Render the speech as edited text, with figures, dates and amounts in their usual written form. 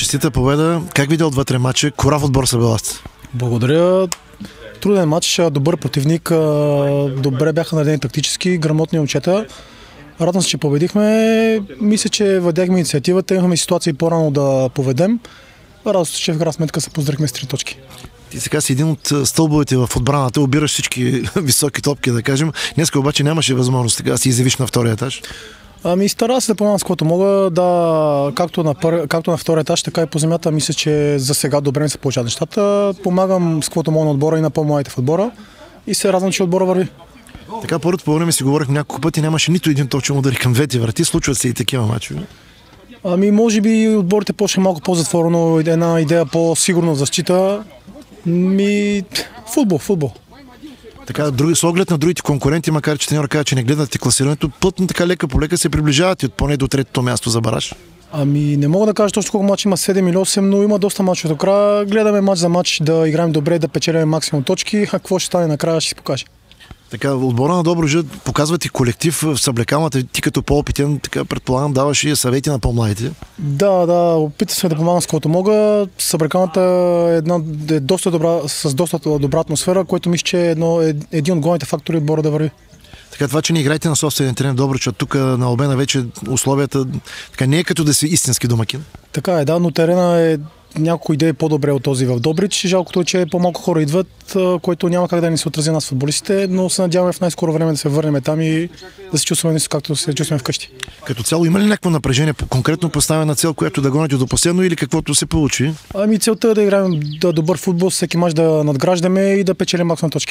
Честита победа. Как видя отвътре матча? Кора в отбор са била? Благодаря. Труден матч, добър противник, добре бяха наредени тактически, грамотни момчета. Радвам се, че победихме. Мисля, че въдяхме инициативата, имахме ситуации по-рано да поведем. Радвам се, че в крайна сметка се поздравихме с 3 точки. Ти сега си един от стълбовете в отбраната, обираш всички високи топки, да кажем. Днеска обаче нямаше възможност така да си изявиш на втория етаж. Стара се да помагам с което мога, да, както на втория етаж, така и по земята. Мисля, че за сега добре ми се получават нещата. Помагам с каквото мога на отбора и на по-младите в отбора и се радвам, че отбора върви. Така, първото по време си говорих няколко пъти, нямаше нито един точен удар към двете врати. Случват се и такива мачове. Може би отборите почне малко по-затворено, една идея по-сигурна защита. Футбол. Така, с оглед на другите конкуренти, макар че треньор казва, че не гледате класирането, плътно така лека по лека се приближават и от поне до третото място за бараж. Не мога да кажа точно колко матч има, 7 или 8, но има доста мачове до края. Гледаме матч за матч, да играем добре, да печелим максимум точки, а какво ще стане накрая ще си покаже. Така, отбора на Добруджа показват и колектив в съблекалната. Ти като по-опитен, така предполагам, даваш и съвети на по-младите. Да, опитам се да помагам с което мога. Съблекалната е доста добра, с доста добра атмосфера, което мисля, че е един от главните фактори отбора да върви. Така, това, че не играете на собствения терен Добруч, а тук на Албена вече условията така не е като да си истински домакин. Така е, да, но терена е няколко идеи по-добре от този в Добрич. Жалкото е, че по-малко хора идват, което няма как да ни се отрази нас футболистите, но се надяваме в най-скоро време да се върнем там и да се чувстваме нещо, както се чувстваме вкъщи. Като цяло има ли някакво напрежение, конкретно поставена цел, която да гонят до последно или каквото се получи? Целта е да играем добър футбол, всеки мач да надграждаме и да печелим максимум точки.